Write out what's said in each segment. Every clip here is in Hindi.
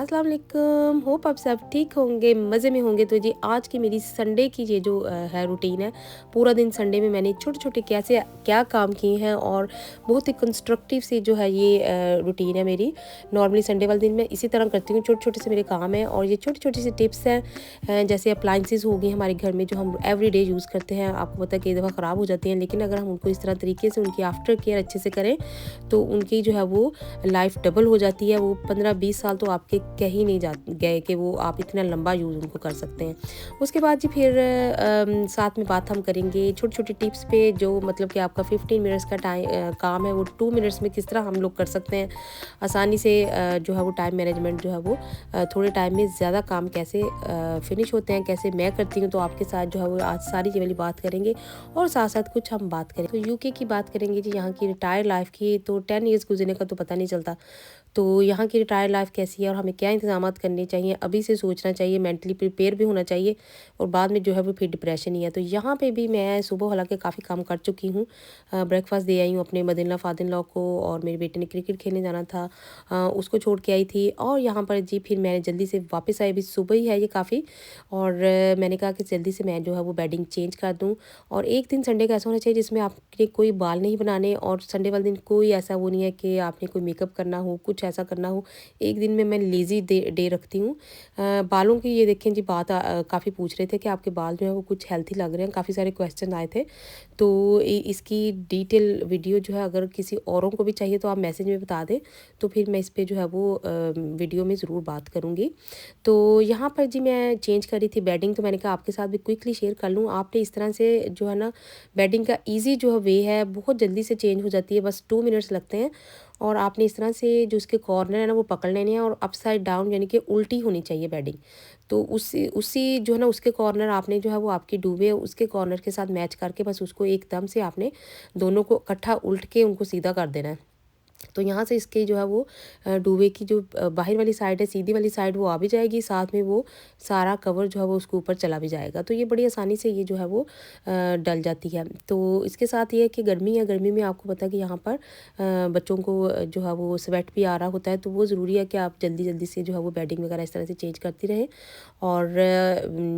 अस्सलाम वालेकुम। होप आप सब ठीक होंगे, मज़े में होंगे। तो जी आज की मेरी संडे की ये जो है रूटीन है, पूरा दिन संडे में मैंने छोटे-छोटे कैसे क्या काम किए हैं और बहुत ही कंस्ट्रक्टिव सी जो है ये रूटीन है मेरी। नॉर्मली संडे वाले दिन मैं इसी तरह करती हूँ, छोटे-छोटे से मेरे काम हैं और ये छोटी-छोटी सी टिप्स हैं। जैसे अप्लायंसेस हो गई हमारे घर में जो हम एवरीडे यूज़ करते हैं, आपको पता है कई दफ़ा ख़राब हो जाती हैं, लेकिन अगर हम उनको इस तरह तरीके से उनकी आफ्टर केयर अच्छे से करें तो उनकी जो है वो लाइफ डबल हो जाती है। वो 15-20 साल तो आपके कहीं नहीं जा गए कि वो आप इतना लंबा यूज़ उनको कर सकते हैं। उसके बाद जी फिर साथ में बात हम करेंगे छोटी-छोटी टिप्स पे, जो मतलब कि आपका 15 मिनट्स का काम है वो 2 मिनट्स में किस तरह हम लोग कर सकते हैं। आसानी से जो है वो टाइम मैनेजमेंट जो है वो थोड़े टाइम में ज़्यादा काम कैसे फिनिश होते हैं, कैसे मैं करती हूँ। तो आपके साथ जो है वो आज सारी ये वाली बात करेंगे और साथ-साथ कुछ हम बात करें तो यूके की बात करेंगे जी, यहाँ की रिटायर्ड लाइफ़ की। तो 10 ईयर्स गुज़रने का तो पता नहीं चलता। तो यहाँ की रिटायर्ड लाइफ़ कैसी है और हमें क्या इंतज़ामात करने चाहिए, अभी से सोचना चाहिए, मेंटली प्रिपेयर भी होना चाहिए और बाद में जो है वो फिर डिप्रेशन ही है। तो यहाँ पे भी मैं सुबह हालांकि काफ़ी काम कर चुकी हूँ। ब्रेकफास्ट दे आई हूँ अपने mother in law father in law को, और मेरे बेटे ने क्रिकेट खेलने जाना था, उसको छोड़ के आई थी। और यहाँ पर जी फिर मैंने जल्दी से वापस आई, अभी सुबह ही है ये काफ़ी, और मैंने कहा कि जल्दी से मैं जो है वो बेडिंग चेंज कर दूँ। और एक दिन संडे का ऐसा होना चाहिए जिसमें आपने कोई बाल नहीं बनाने, और संडे वाले दिन कोई ऐसा वो नहीं है कि आपने कोई मेकअप करना हो, कुछ ऐसा करना हो। एक दिन में मैं लेज़ी डे रखती हूँ। बालों की ये देखें जी बात काफ़ी पूछ रहे थे कि आपके बाल जो है वो कुछ हेल्थी लग रहे हैं, काफ़ी सारे क्वेश्चन आए थे। तो इसकी डिटेल वीडियो जो है अगर किसी औरों को भी चाहिए तो आप मैसेज में बता दें, तो फिर मैं इस पे जो है वो वीडियो में ज़रूर बात करूँगी। तो यहाँ पर जी मैं चेंज कर रही थी बेडिंग, तो मैंने कहा आपके साथ भी क्विकली शेयर कर लूँ। आपने इस तरह से जो है ना बेडिंग का ईज़ी जो वे है, बहुत जल्दी से चेंज हो जाती है, बस 2 मिनट्स लगते हैं। और आपने इस तरह से जो उसके कॉर्नर है ना वो पकड़ लेने हैं और अपसाइड डाउन यानी कि उल्टी होनी चाहिए बेडिंग। तो उसी उसी जो है ना उसके कॉर्नर आपने जो है वो आपकी डूबे उसके कॉर्नर के साथ मैच करके बस उसको एकदम से आपने दोनों को इकट्ठा उल्ट के उनको सीधा कर देना है। तो यहाँ से इसके जो है वो डूबे की जो बाहर वाली साइड है, सीधी वाली साइड वो आ भी जाएगी, साथ में वो सारा कवर जो है वो उसके ऊपर चला भी जाएगा। तो ये बड़ी आसानी से ये जो है वो डल जाती है। तो इसके साथ ये है कि गर्मी है, गर्मी में आपको पता है कि यहाँ पर बच्चों को जो है वो स्वेट भी आ रहा होता है, तो वो ज़रूरी है कि आप जल्दी जल्दी से जो है वो बेडिंग वगैरह इस तरह से चेंज करती रहें। और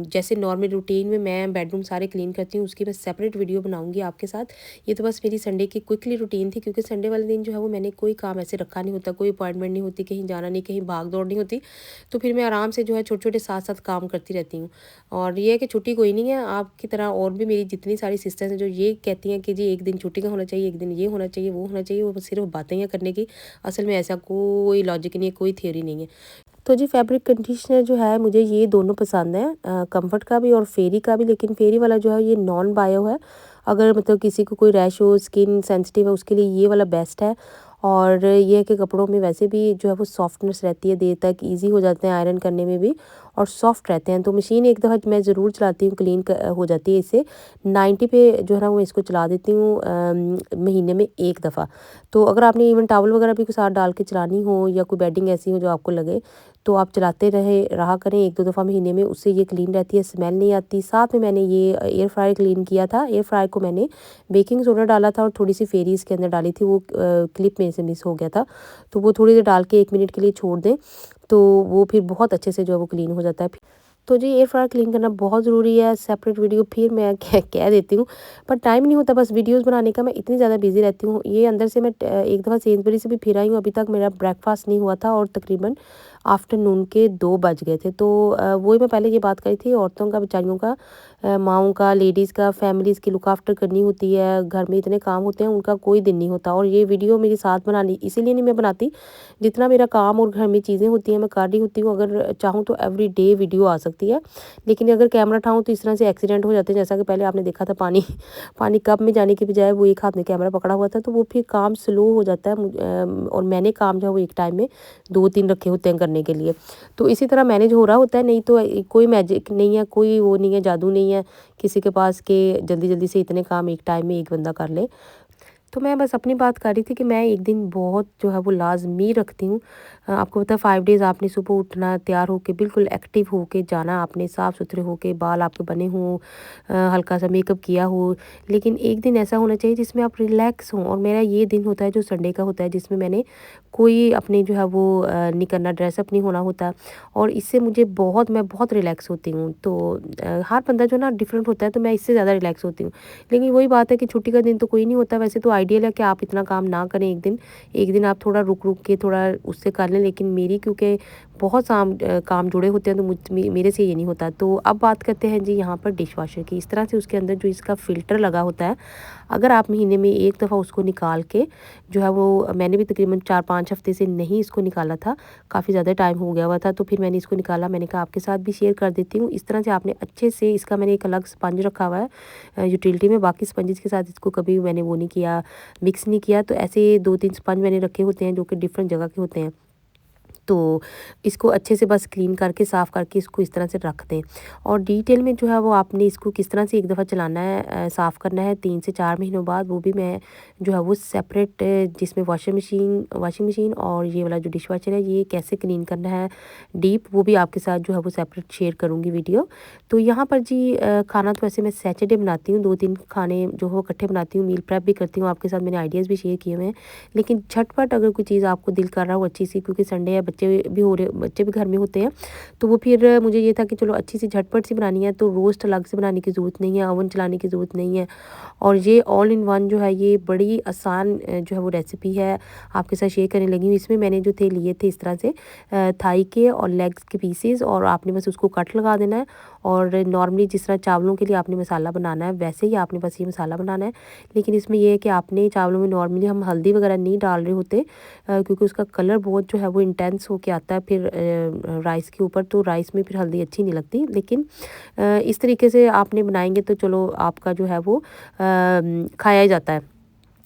जैसे नॉर्मल रूटीन में मैं बेडरूम सारे क्लीन करती हूँ, उसकी मैं सेपरेट वीडियो बनाऊँगी आपके साथ। ये तो बस मेरी संडे की क्विकली रूटीन थी, क्योंकि संडे वाले दिन जो है वो मैंने कोई काम ऐसे रखा नहीं होता, कोई अपॉइंटमेंट नहीं होती, कहीं जाना नहीं, कहीं भाग दौड़ नहीं होती। तो फिर मैं आराम से जो है छोटे-छोटे साथ-साथ काम करती रहती हूँ। और ये है कि छुट्टी कोई नहीं है, आपकी तरह और भी मेरी जितनी सारी सिस्टर्स हैं जो ये कहती हैं कि जी एक दिन छुट्टी का होना चाहिए, एक दिन ये होना चाहिए, वो होना चाहिए, वो सिर्फ़ बातें हैं करने की। असल में ऐसा कोई लॉजिक नहीं है, कोई थ्योरी नहीं है। तो जी फैब्रिक कंडीशनर जो है मुझे ये दोनों पसंद हैं, कम्फर्ट का भी और फेरी का भी, लेकिन फेरी वाला जो है ये नॉन बायो है। अगर मतलब किसी को कोई रैश हो, स्किन सेंसिटिव है, उसके लिए ये वाला बेस्ट है। और ये है कि कपड़ों में वैसे भी जो है वो सॉफ्टनेस रहती है, देर तक ईजी हो जाते हैं आयरन करने में भी और सॉफ्ट रहते हैं। तो मशीन एक दफ़ा मैं ज़रूर चलाती हूँ, क्लीन हो जाती है इससे। 90 पे जो है ना वो इसको चला देती हूँ महीने में एक दफ़ा। तो अगर आपने इवन टॉवल वगैरह भी साथ डाल के चलानी हो या कोई बेडिंग ऐसी हो जो आपको लगे, तो आप चलाते रहा करें 1-2 दफ़ा महीने में, उससे ये क्लीन रहती है, स्मेल नहीं आती। साथ में मैंने ये एयर फ्रायर क्लीन किया था। एयर फ्रायर को मैंने बेकिंग सोडा डाला था और थोड़ी-सी फेरी इसके अंदर डाली थी, वो क्लिप में से मिस हो गया था। तो वो थोड़ी देर डाल के 1 मिनट के लिए छोड़ दें, तो वो फिर बहुत अच्छे से जो है वो क्लीन हो जाता है। तो जी एयर फ्रायर क्लीन करना बहुत ज़रूरी है, सेपरेट वीडियो फिर मैं कह देती हूँ, पर टाइम नहीं होता बस वीडियोज़ बनाने का, मैं इतनी ज़्यादा बिज़ी रहती हूँ। ये अंदर से मैं एक दफ़ा सेंसबरी से भी फिर आई हूँ, अभी तक मेरा ब्रेकफास्ट नहीं हुआ था और तकरीबन आफ्टरनून के 2 बज गए थे। तो वही मैं पहले ये बात करी थी, औरतों का, बेचारियों का, माँओं का, लेडीज़ का, फैमिलीज़ की लुक आफ्टर करनी होती है, घर में इतने काम होते हैं, उनका कोई दिन नहीं होता। और ये वीडियो मेरे साथ बनानी इसीलिए नहीं मैं बनाती, जितना मेरा काम और घर में चीज़ें होती हैं मैं कर रही होती हूँ, अगर चाहूँ तो एवरीडे वीडियो आ सकती है। लेकिन अगर कैमरा उठाऊँ तो इस तरह से एक्सीडेंट हो जाते हैं, जैसा कि पहले आपने देखा था, पानी पानी कप में जाने की बजाय वो एक हाथ में कैमरा पकड़ा हुआ था, तो वो फिर काम स्लो हो जाता है। और मैंने काम जो है वो एक टाइम में 2-3 रखे होते हैं करने के लिए। तो इसी तरह मैनेज हो रहा होता है, नहीं तो कोई मैजिक नहीं है, कोई वो नहीं है, जादू नहीं है किसी के पास कि जल्दी-जल्दी से इतने काम एक टाइम में एक बंदा कर ले। तो मैं बस अपनी बात कर रही थी कि मैं एक दिन बहुत जो है वो लाज़मी रखती हूँ, आपको पता है 5 डेज़ आपने सुबह उठना, तैयार होके बिल्कुल एक्टिव होके जाना, आपने साफ-सुथरे होके, बाल आपके बने हों, हल्का-सा मेकअप किया हो। लेकिन एक दिन ऐसा होना चाहिए जिसमें आप रिलैक्स हों, और मेरा ये दिन होता है जो संडे का होता है, जिसमें मैंने कोई अपने जो है वो नहीं करना, ड्रेसअप नहीं होना होता, और इससे मुझे मैं बहुत रिलैक्स होती हूँ। तो हर बंदा जो ना डिफरेंट होता है, तो मैं इससे ज़्यादा रिलैक्स होती हूँ। लेकिन वही बात है कि छुट्टी का दिन तो कोई नहीं होता, वैसे तो आइडियल है कि आप इतना काम ना करें एक दिन आप थोड़ा रुक के थोड़ा उससे कर लें, लेकिन मेरी क्योंकि बहुत काम जुड़े होते हैं, तो मेरे से ये नहीं होता। तो अब बात करते हैं जी यहाँ पर डिश वॉशर की। इस तरह से उसके अंदर जो इसका फ़िल्टर लगा होता है, अगर आप महीने में एक दफ़ा उसको निकाल के जो है वो, मैंने भी तकरीबन 4-5 हफ़्ते से नहीं इसको निकाला था, काफ़ी ज़्यादा टाइम हो गया हुआ था, तो फिर मैंने इसको निकाला। मैंने कहा आपके साथ भी शेयर कर देती हूँ। इस तरह से आपने अच्छे से इसका, मैंने एक अलग स्पंज रखा हुआ है यूटिलिटी में, बाकी स्पंजेस के साथ इसको कभी मैंने वो नहीं किया, मिक्स नहीं किया। तो ऐसे 2-3 स्पंज मैंने रखे होते हैं जो कि डिफरेंट जगह के होते हैं। तो इसको अच्छे से बस क्लीन करके, साफ़ करके इसको इस तरह से रख दें। और डिटेल में जो है वो आपने इसको किस तरह से एक दफ़ा चलाना है, साफ़ करना है 3 से 4 महीनों बाद, वो भी मैं जो है वो सेपरेट, जिसमें वॉशिंग मशीन और ये वाला जो डिश वॉशर है, ये कैसे क्लीन करना है डीप, वो भी आपके साथ जो है वो सेपरेट शेयर करूँगी वीडियो। तो यहाँ पर जी खाना तो वैसे मैं सैटरडे बनाती हूँ, 2-3 खाने जो हो इकट्ठे बनाती हूँ, मील प्रेप भी करती हूँ, आपके साथ मैंने आइडियाज़ भी शेयर किए हुए हैं। लेकिन झटपट अगर कोई चीज़ आपको दिल कर रहा हो अच्छी सी, क्योंकि संडे है, बच्चे भी घर में होते हैं, तो वो फिर मुझे ये था कि चलो अच्छी सी झटपट सी बनानी है, तो रोस्ट अलग से बनाने की ज़रूरत नहीं है, ओवन चलाने की ज़रूरत नहीं है। और ये ऑल इन वन जो है, ये बड़ी आसान जो है वो रेसिपी है, आपके साथ शेयर करने लगी हूँ। इसमें मैंने जो थे लिए थे इस तरह से थाई के और लेग्स के पीसेस, और आपने बस उसको कट लगा देना है। और नॉर्मली जिस तरह चावलों के लिए आपने मसाला बनाना है, वैसे ही आपने बस ये मसाला बनाना है। लेकिन इसमें ये है कि आपने चावलों में नॉर्मली हम हल्दी वगैरह नहीं डाल रहे होते, क्योंकि उसका कलर बहुत जो है वो इंटेंस होके आता है फिर राइस के ऊपर, तो राइस में फिर हल्दी अच्छी नहीं लगती। लेकिन इस तरीके से आपने बनाएंगे तो चलो आपका जो है वो खाया ही जाता है।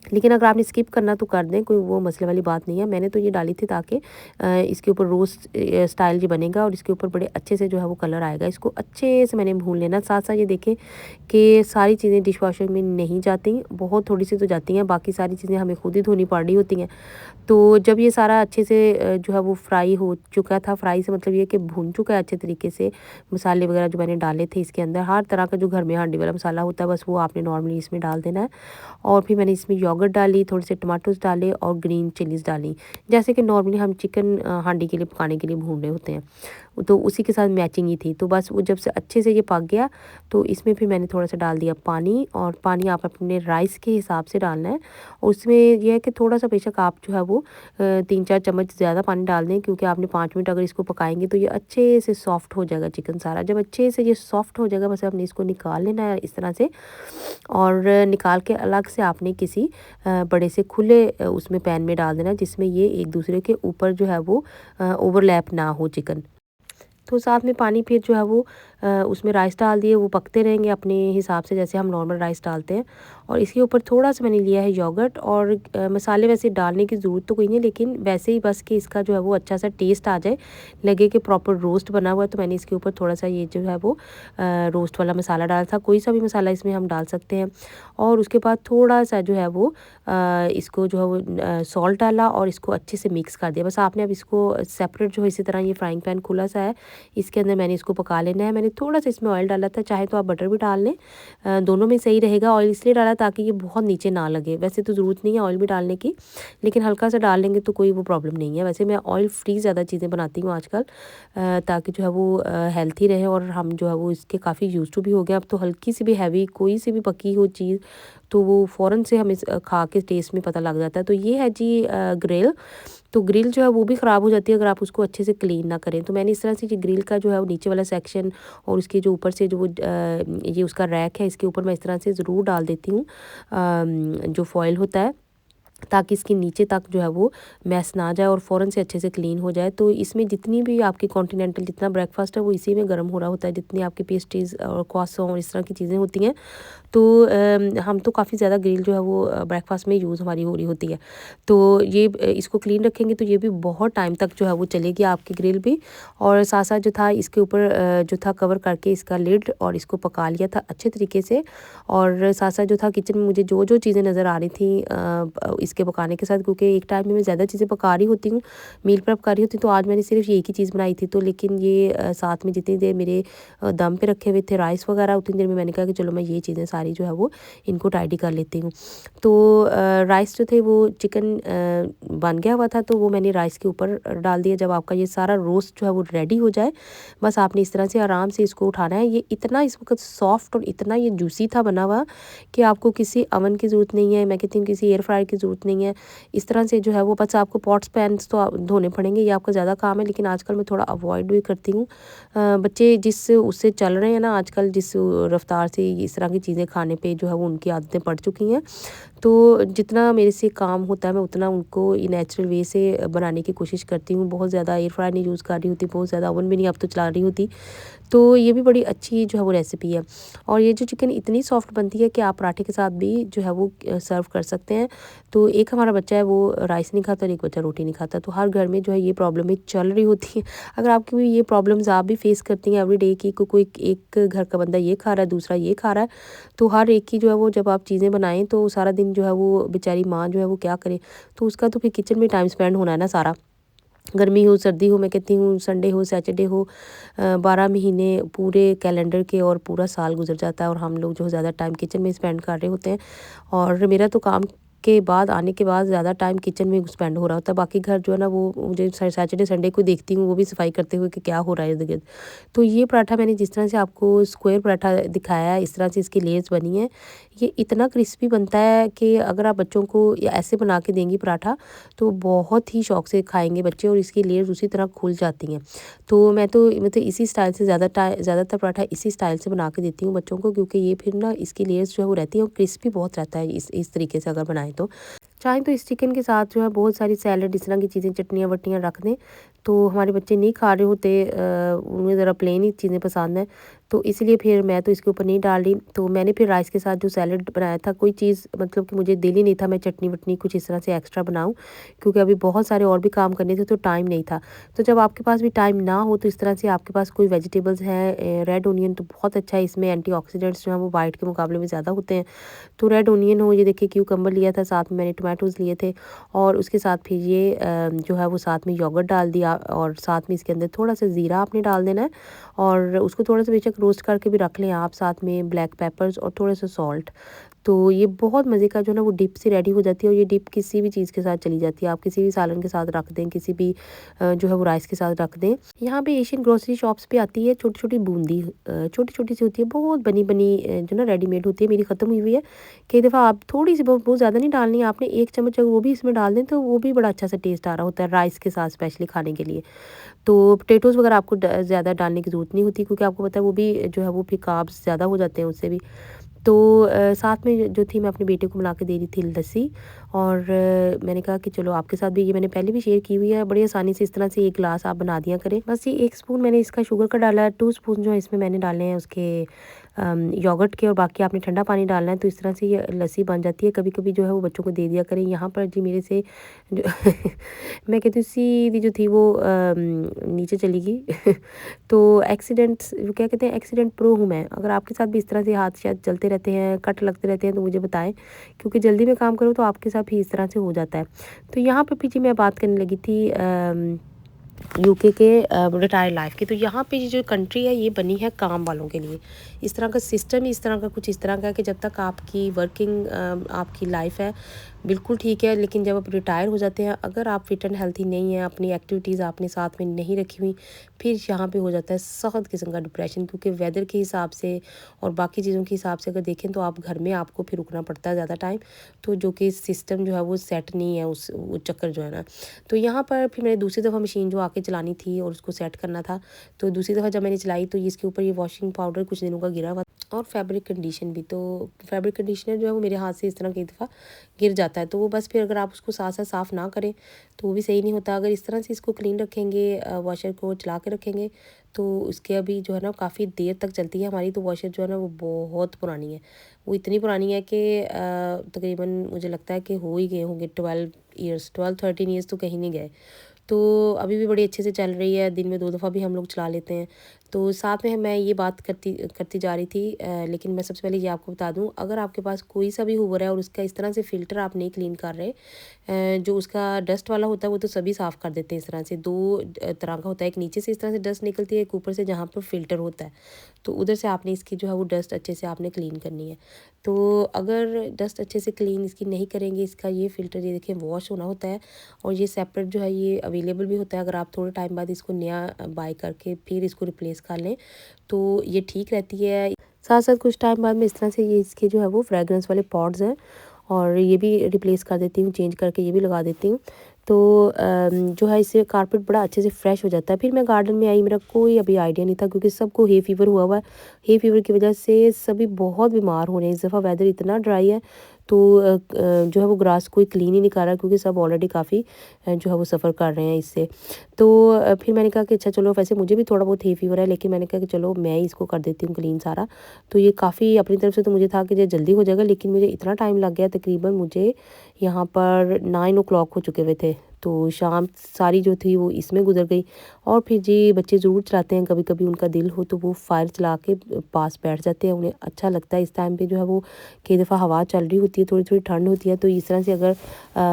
लेकिन अगर आपने स्किप करना तो कर दें, कोई वो मसले वाली बात नहीं है। मैंने तो ये डाली थी ताकि इसके ऊपर रोस्ट स्टाइल जो बनेगा, और इसके ऊपर बड़े अच्छे से जो है वो कलर आएगा। इसको अच्छे से मैंने भून लेना। साथ साथ ये देखें कि सारी चीज़ें डिश वॉशर में नहीं जाती, बहुत थोड़ी सी तो जाती हैं, बाकी सारी चीज़ें हमें खुद ही धोनी पड़ रही होती हैं। तो जब ये सारा अच्छे से जो है वो फ्राई हो चुका था, फ्राई से मतलब ये कि भून चुका है अच्छे तरीके से, मसाले वगैरह जो मैंने डाले थे इसके अंदर, हर तरह का जो घर में हांडी वाला मसाला होता है, बस वो आपने नॉर्मली इसमें डाल देना है। और फिर मैंने इसमें योगर्ट डाली, थोड़े से टमाटोज़ डाले और ग्रीन चिलीज़ डाली, जैसे कि नॉर्मली हम चिकन हांडी के लिए पकाने के लिए भून रहे होते हैं, तो उसी के साथ मैचिंग ही थी। तो बस वो जब से अच्छे से ये पक गया, तो इसमें फिर मैंने थोड़ा सा डाल दिया पानी, और पानी आप अपने राइस के हिसाब से डालना है। और उसमें यह है कि थोड़ा सा बेशक आप जो है वो 3-4 चम्मच ज़्यादा पानी डाल दें, क्योंकि आपने 5 मिनट अगर इसको पकाएंगे तो ये अच्छे से सॉफ्ट हो जाएगा चिकन सारा। जब अच्छे से ये सॉफ्ट हो जाएगा, बस आपने इसको निकाल लेना है इस तरह से, और निकाल के अलग से आपने किसी बड़े से खुले उसमें पैन में डाल देना है, जिसमें ये एक दूसरे के ऊपर जो है वो ओवरलैप ना हो चिकन। तो साथ में पानी फिर जो है वो उसमें राइस डाल दिए, वो पकते रहेंगे अपने हिसाब से जैसे हम नॉर्मल राइस डालते हैं। और इसके ऊपर थोड़ा सा मैंने लिया है योगर्ट, और मसाले वैसे डालने की ज़रूरत तो कोई नहीं, लेकिन वैसे ही बस कि इसका जो है वो अच्छा सा टेस्ट आ जाए, लगे कि प्रॉपर रोस्ट बना हुआ है, तो मैंने इसके ऊपर थोड़ा सा ये जो है वो रोस्ट वाला मसाला डाला था। कोई सा भी मसाला इसमें हम डाल सकते हैं। और उसके बाद थोड़ा सा जो है वो इसको जो है वो सॉल्ट डाला, और इसको अच्छे से मिक्स कर दिया। बस आपने अब इसको सेपरेट जो है, इसी तरह ये फ्राइंग पैन खुला सा है, इसके अंदर मैंने इसको पका लेना है। मैंने थोड़ा सा इसमें ऑयल डाला था, चाहे तो आप बटर भी डाल लें, दोनों में सही रहेगा। ऑयल इसलिए डाला ताकि ये बहुत नीचे ना लगे, वैसे तो ज़रूरत नहीं है ऑयल भी डालने की, लेकिन हल्का सा डाल लेंगे तो कोई वो प्रॉब्लम नहीं है। वैसे मैं ऑयल फ्री ज़्यादा चीज़ें बनाती हूँ आजकल, ताकि जो है वो हेल्थी रहे, और हम जो है वो इसके काफ़ी यूज़ टू भी हो गए। अब तो हल्की सी भी हैवी कोई सी भी पकी हो चीज़, तो वो फ़ौरन से हमें खा के टेस्ट में पता लग जाता है। तो ये है जी ग्रिल। तो ग्रिल जो है वो भी ख़राब हो जाती है अगर आप उसको अच्छे से क्लीन ना करें। तो मैंने इस तरह से ये ग्रिल का जो है वो नीचे वाला सेक्शन, और उसके जो ऊपर से जो वो ये उसका रैक है, इसके ऊपर मैं इस तरह से ज़रूर डाल देती हूँ जो फॉयल होता है, ताकि इसके नीचे तक जो है वो मैस ना जाए और फ़ौरन से अच्छे से क्लीन हो जाए। तो इसमें जितनी भी आपकी कॉन्टिनेंटल जितना ब्रेकफास्ट है वो इसी में गर्म हो रहा होता है, जितनी आपकी पेस्ट्रीज़ और क्रोइसॉन और इस तरह की चीज़ें होती हैं। तो हम तो काफ़ी ज़्यादा ग्रिल जो है वो ब्रेकफास्ट में यूज़ हमारी हो रही होती है। तो ये इसको क्लीन रखेंगे तो ये भी बहुत टाइम तक जो है वो चलेगी आपकी ग्रिल भी। और साथ साथ जो था इसके ऊपर जो था कवर करके इसका लिड, और इसको पका लिया था अच्छे तरीके से। और साथ साथ जो था किचन में मुझे जो जो चीज़ें नज़र आ रही थी चीज़ के पकाने के साथ, क्योंकि एक टाइम में मैं ज़्यादा चीज़ें पका रही होती हूँ, मील प्रेप कर रही होती हूँ। तो आज मैंने सिर्फ एक ही चीज़ बनाई थी, तो लेकिन ये साथ में जितनी देर मेरे दम पे रखे हुए थे राइस वगैरह, उतनी देर में मैंने कहा कि चलो मैं ये चीज़ें सारी जो है वो इनको टाइडी कर लेती हूँ। तो राइस जो थे वो चिकन बन गया हुआ था, तो वो मैंने राइस के ऊपर डाल दिया। जब आपका ये सारा रोस्ट जो है वो रेडी हो जाए, बस आपने इस तरह से आराम से इसको उठाना है। ये इतना इस वक्त सॉफ्ट और इतना ये जूसी था बना हुआ कि आपको किसी अवन की ज़रूरत नहीं है, मैं कहती हूँ किसी एयर फ्रायर की ज़रूरत नहीं है। इस तरह से जो है वो बस आपको पॉट्स पैन्स तो धोने पड़ेंगे, ये आपका ज़्यादा काम है, लेकिन आजकल मैं थोड़ा अवॉइड भी करती हूँ। बच्चे जिस उससे चल रहे हैं ना आजकल, जिस रफ्तार से इस तरह की चीज़ें खाने पे जो है वो उनकी आदतें पड़ चुकी हैं, तो जितना मेरे से काम होता है मैं उतना उनको नेचुरल वे से बनाने की कोशिश करती हूँ। बहुत ज़्यादा एयर फ्रायर नहीं यूज़ कर रही होती, बहुत ज़्यादा ओवन भी नहीं अब तो चला रही होती। तो ये भी बड़ी अच्छी जो है वो रेसिपी है। और ये जो चिकन इतनी सॉफ्ट बनती है कि आप पराठे के साथ भी जो है वो सर्व कर सकते हैं। तो एक हमारा बच्चा है वो राइस नहीं खाता और एक बच्चा रोटी नहीं खाता, तो हर घर में जो है ये प्रॉब्लमें चल रही होती हैं। अगर आपकी भी ये प्रॉब्लम्स आप भी फेस करती हैं एवरीडे की, कोई एक घर का बंदा ये खा रहा है, दूसरा ये खा रहा है, तो हर एक की जो है वो जब आप चीज़ें बनाएँ तो सारा दिन जो है वो बेचारी माँ जो है वो क्या करे? तो उसका तो फिर किचन में टाइम स्पेंड होना है ना सारा। गर्मी हो सर्दी हो, मैं कहती हूँ संडे हो सैटरडे हो, 12 महीने पूरे कैलेंडर के और पूरा साल गुजर जाता है और हम लोग जो है ज़्यादा टाइम किचन में स्पेंड कर रहे होते हैं। और मेरा तो काम के बाद आने के बाद ज़्यादा टाइम किचन में स्पेंड हो रहा होता है। बाकी घर जो है ना वो मुझे सैटरडे संडे को देखती हूँ वो भी सफाई करते हुए कि क्या हो रहा है इर्द गिर्द। तो ये पराठा मैंने जिस तरह से आपको स्क्वायर पराठा दिखाया है, इस तरह से इसकी लेयर्स बनी है। ये इतना क्रिस्पी बनता है कि अगर आप बच्चों को या ऐसे बना के देंगी पराठा, तो बहुत ही शौक से खाएंगे बच्चे, और इसकी लेयर्स उसी तरह खुल जाती हैं। तो मैं तो मतलब इसी स्टाइल से ज़्यादातर पराठा इसी स्टाइल से बना के देती हूँ बच्चों को, क्योंकि ये फिर ना इसकी लेयर्स जो है वो रहती हैं और क्रिस्पी बहुत रहता है इस तरीके से अगर बनाएं तो। चाहें तो इस चिकन के साथ जो है बहुत सारी सैलड इस तरह की चीज़ें चटनियाँ वटनियाँ रख दें, तो हमारे बच्चे नहीं खा रहे होते, उन्हें ज़रा प्लेन ही चीज़ें पसंद हैं, तो इसलिए फिर मैं तो इसके ऊपर नहीं डाल रही। तो मैंने फिर राइस के साथ जो सैलड बनाया था, कोई चीज़ मतलब कि मुझे दिल ही नहीं था मैं चटनी वटनी कुछ इस तरह से एक्स्ट्रा बनाऊँ, क्योंकि अभी बहुत सारे और भी काम करने थे तो टाइम नहीं था। तो जब आपके पास भी टाइम ना हो तो इस तरह से आपके पास कोई वेजिटेबल्स हैं, रेड ओनियन तो बहुत अच्छा है, इसमें एंटीऑक्सीडेंट्स जो हैं वो वाइट के मुकाबले में ज़्यादा होते हैं। तो रेड ओनियन हो, ये देखिए क्यूकम्बर लिया था, साथ में मैंने टोमेटोज़ लिए थे, और उसके साथ फिर ये जो है वो साथ में योगर्ट डाल दिया, और साथ में इसके अंदर थोड़ा सा ज़ीरा आपने डाल देना है, और उसको थोड़ा सा बेशक रोस्ट करके भी रख लें आप, साथ में ब्लैक पेपर्स और थोड़ा सा सॉल्ट। तो ये बहुत मज़े का जो है ना वो डिप सी रेडी हो जाती है, और ये डिप किसी भी चीज़ के साथ चली जाती है, आप किसी भी सालन के साथ रख दें, किसी भी जो है वो राइस के साथ रख दें। यहाँ पे एशियन ग्रोसरी शॉप्स पे आती है छोटी छोटी बूंदी, छोटी छोटी सी होती है, बहुत बनी बनी जो ना रेडीमेड होती है, मेरी ख़त्म हुई हुई है। कई दफ़ा आप थोड़ी सी बहुत बहुत ज़्यादा नहीं डालनी है आपने, 1 चम्मच अगर वो भी इसमें डाल दें तो वो भी बड़ा अच्छा सा टेस्ट आ रहा होता है राइस के साथ स्पेशली खाने के लिए। तो पोटैटोज़ वगैरह आपको ज़्यादा डालने की ज़रूरत नहीं होती, क्योंकि आपको पता है वो भी जो है वो फिर कार्ब्स ज़्यादा हो जाते हैं उससे भी। तो साथ में जो थी मैं अपने बेटे को बना के दे रही थी लस्सी, और मैंने कहा कि चलो आपके साथ भी, ये मैंने पहले भी शेयर की हुई है, बड़ी आसानी से इस तरह से 1 ग्लास आप बना दिया करें। बस ये 1 स्पून मैंने इसका शुगर का डाला है, 2 स्पून जो है इसमें मैंने डाले हैं उसके योगर्ट के, और बाकी आपने ठंडा पानी डालना है। तो इस तरह से ये लस्सी बन जाती है। कभी-कभी जो है वो बच्चों को दे दिया करें। यहाँ पर जी मेरे से जो मैं कहती हूँ सीधी जो थी वो नीचे चली गई। तो एक्सीडेंट्स वो क्या कहते हैं, एक्सीडेंट प्रो हूँ मैं। अगर आपके साथ भी इस तरह से हाथ शायद चलते रहते हैं, कट लगते रहते हैं, तो मुझे बताएँ, क्योंकि जल्दी में काम करूँ तो आपके साथ भी इस तरह से हो जाता है। तो यहाँ पे भी जी मैं बात करने लगी थी यूके के रिटायर्ड लाइफ की। तो यहाँ पे ये जो कंट्री है ये बनी है काम वालों के लिए। इस तरह का सिस्टम ही इस तरह का कुछ इस तरह का है कि जब तक आपकी वर्किंग आपकी लाइफ है बिल्कुल ठीक है, लेकिन जब आप रिटायर हो जाते हैं, अगर आप फिट एंड हेल्थी नहीं हैं, अपनी एक्टिविटीज़ आपने साथ में नहीं रखी हुई, फिर यहाँ पे हो जाता है सख्त किस्म का डिप्रेशन, क्योंकि वेदर के हिसाब से और बाकी चीज़ों के हिसाब से अगर देखें तो आप घर में आपको फिर रुकना पड़ता है ज़्यादा टाइम, तो जो कि सिस्टम जो है वो सेट नहीं है, उस वो चक्कर जो है ना। तो यहाँ पर फिर मैंने दूसरी दफ़ा मशीन जो आके चलानी थी और उसको सेट करना था, तो दूसरी दफ़ा जब मैंने चलाई तो इसके ऊपर ये वॉशिंग पाउडर कुछ दिनों का गिरा हुआ और फैब्रिक कंडीशन भी। तो फैब्रिक कंडीशनर जो है वो मेरे हाथ से इस तरह कई दफ़ा गिर जाता है, तो वो बस फिर अगर आप उसको साथ साथ साफ़ ना करें तो वो भी सही नहीं होता। अगर इस तरह से इसको क्लीन रखेंगे, वॉशर को चला के रखेंगे, तो उसके अभी जो है ना काफ़ी देर तक चलती है हमारी। तो वॉशर जो है ना वो बहुत पुरानी है, वो इतनी पुरानी है कि तकरीबन मुझे लगता है कि हो ही गए होंगे 12-13 ईयर्स तो कहीं नहीं गए। तो अभी भी बड़ी अच्छे से चल रही है, दिन में 2 दफ़ा भी हम लोग चला लेते हैं। तो साथ में मैं ये बात करती करती जा रही थी, लेकिन मैं सबसे पहले ये आपको बता दूँ, अगर आपके पास कोई सा भी हूवर है और उसका इस तरह से फ़िल्टर आप नहीं क्लीन कर रहे, जो उसका डस्ट वाला होता है वो तो सभी साफ़ कर देते हैं इस तरह से। दो तरह का होता है, एक नीचे से इस तरह से डस्ट निकलती है, एक ऊपर से जहाँ पर फ़िल्टर होता है, तो उधर से आपने इसकी जो है वो डस्ट अच्छे से आपने क्लीन करनी है। तो अगर डस्ट अच्छे से क्लीन इसकी नहीं करेंगे, इसका ये फ़िल्टर ये देखिए वॉश होना होता है, और ये सेपरेट जो है ये अवेलेबल भी होता है। अगर आप थोड़े टाइम बाद इसको नया बाय करके फिर इसको रिप्लेस कर लें तो ये ठीक रहती है। साथ साथ कुछ टाइम बाद में इस तरह से ये इसके जो है वो फ्रेगरेंस वाले पॉड्स हैं, और ये भी रिप्लेस कर देती हूँ, चेंज करके ये भी लगा देती हूँ। तो जो है इससे कारपेट बड़ा अच्छे से फ्रेश हो जाता है। फिर मैं गार्डन में आई, मेरा कोई अभी आइडिया नहीं था क्योंकि सबको हे फीवर हुआ हुआ है। हे फीवर की वजह से सभी बहुत बीमार हो रहे हैं। इस दफ़ा वेदर इतना ड्राई है, तो जो है वो ग्रास कोई क्लीन ही नहीं कर रहा क्योंकि सब ऑलरेडी काफ़ी जो है वो सफ़र कर रहे हैं इससे। तो फिर मैंने कहा कि अच्छा चलो, वैसे मुझे भी थोड़ा बहुत हे फीवर है, लेकिन मैंने कहा कि चलो मैं ही इसको कर देती हूँ क्लीन सारा। तो ये काफ़ी अपनी तरफ से तो मुझे था कि ये जल्दी हो जाएगा, लेकिन मुझे इतना टाइम लग गया, तकरीबन मुझे यहाँ पर 9 ओ क्लॉक हो चुके हुए थे। तो शाम सारी जो थी वो इसमें गुजर गई। और फिर जी बच्चे ज़रूर चलाते हैं, कभी कभी उनका दिल हो तो वो फायर चला के पास बैठ जाते हैं, उन्हें अच्छा लगता है। इस टाइम पे जो है वो कई दफ़ा हवा चल रही होती है, थोड़ी थोड़ी ठंड होती है, तो इस तरह से अगर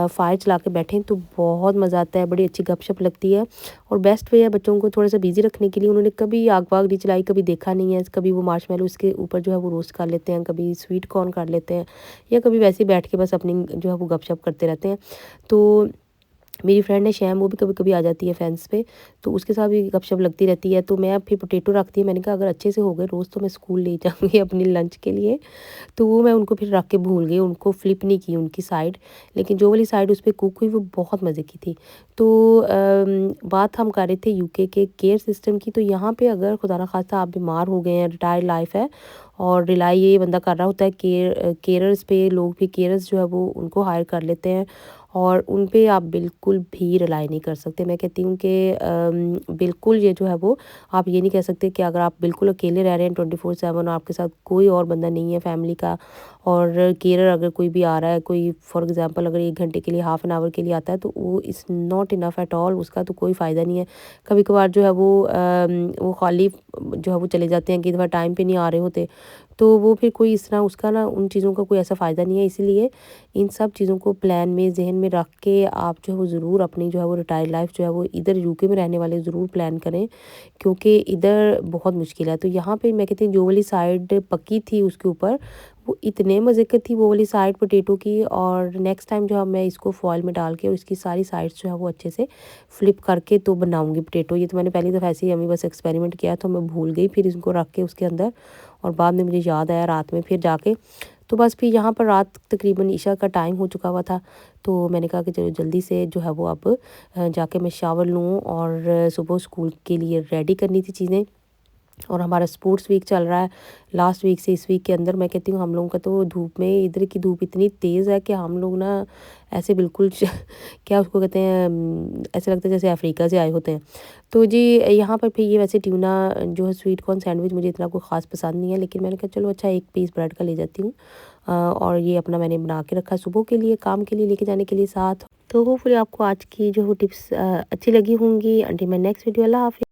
फायर चला के बैठें तो बहुत मज़ा आता है, बड़ी अच्छी गपशप लगती है। और बेस्ट वे है बच्चों को थोड़ा सा बिजी रखने के लिए, उन्होंने कभी आग वाग नहीं चलाई, कभी देखा नहीं है, कभी वो मार्शमेलो उसके ऊपर जो है वो रोस्ट कर लेते हैं, कभी स्वीट कॉर्न कर लेते हैं, या कभी वैसे ही बैठ के बस अपनी जो है वो गपशप करते रहते हैं। तो मेरी फ्रेंड है शैम, वो भी कभी कभी आ जाती है फेंस पे, तो उसके साथ भी गपशप लगती रहती है। तो मैं फिर पोटैटो रखती है, मैंने कहा अगर अच्छे से हो गए रोज़ तो मैं स्कूल ले जाऊँगी अपनी लंच के लिए। तो वो मैं उनको फिर रख के भूल गई, उनको फ्लिप नहीं की उनकी साइड, लेकिन जो वाली साइड उस पे कुक हुई वो बहुत मज़े की थी। तो बात हम कर रहे थे यूके के केयर सिस्टम की। तो यहाँ पे अगर खुदा ना खास्ता आप बीमार हो गए हैं, रिटायर्ड लाइफ है, और रिलाई ये बंदा कर रहा होता है, केयरर्स पे लोग भी केयरर्स जो है वो उनको हायर कर लेते हैं, और उन पे आप बिल्कुल भी रिलाई नहीं कर सकते। मैं कहती हूँ कि बिल्कुल ये जो है वो आप ये नहीं कह सकते कि अगर आप बिल्कुल अकेले रह रहे हैं 24/7 और आपके साथ कोई और बंदा नहीं है फैमिली का, और केयरर अगर कोई भी आ रहा है, कोई फॉर एग्जांपल अगर 1 घंटे के लिए, हाफ एन आवर के लिए आता है, तो वो is not enough at all, उसका तो कोई फ़ायदा नहीं है। कभी कभार जो है वो खाली जो है वो चले जाते हैं, कई दफ़ा टाइम पे नहीं आ रहे होते, तो वो फिर कोई इस तरह उसका ना उन चीज़ों का कोई ऐसा फ़ायदा नहीं है। इसीलिए इन सब चीज़ों को प्लान में ज़हन में रख के आप जो है वो ज़रूर अपनी जो है वो रिटायर्ड लाइफ जो है वो इधर यूके में रहने वाले ज़रूर प्लान करें, क्योंकि इधर बहुत मुश्किल है। तो यहाँ पे मैं कहती हूँ जो वाली साइड पकी थी उसके ऊपर वो इतने मज़े की थी वो वाली साइड पोटैटो की। और नेक्स्ट टाइम जो है मैं इसको फॉइल में डाल के और इसकी सारी साइड्स जो है वो अच्छे से फ्लिप करके तो बनाऊँगी पोटैटो। ये तो मैंने पहली दफ़ा ऐसे ही अभी बस एक्सपेरिमेंट किया, तो मैं भूल गई फिर इसको रख के उसके अंदर, और बाद में मुझे याद आया रात में फिर जाके। तो बस फिर यहाँ पर रात तकरीबन ईशा का टाइम हो चुका हुआ था, तो मैंने कहा कि चलो जल्दी से जो है वो अब जाके मैं शावर लूँ, और सुबह स्कूल के लिए रेडी करनी थी चीज़ें। और हमारा स्पोर्ट्स वीक चल रहा है लास्ट वीक से इस वीक के अंदर। मैं कहती हूँ हम लोगों का तो धूप में, इधर की धूप इतनी तेज़ है कि हम लोग ना ऐसे बिल्कुल क्या उसको कहते हैं, ऐसे लगता है जैसे अफ्रीका से आए होते हैं। तो जी यहाँ पर फिर ये वैसे ट्यूना जो है स्वीट कॉर्न सैंडविच मुझे इतना कोई ख़ास पसंद नहीं है, लेकिन मैंने कहा चलो अच्छा एक पीस ब्रेड का ले जाती हूँ, और ये अपना मैंने बना के रखा सुबह के लिए, काम के लिए लेके जाने के लिए साथ। तो होपफुली आपको आज की जो टिप्स अच्छी लगी होंगी। अंटिल माय नेक्स्ट वीडियो, अल्लाह हाफ़िज़।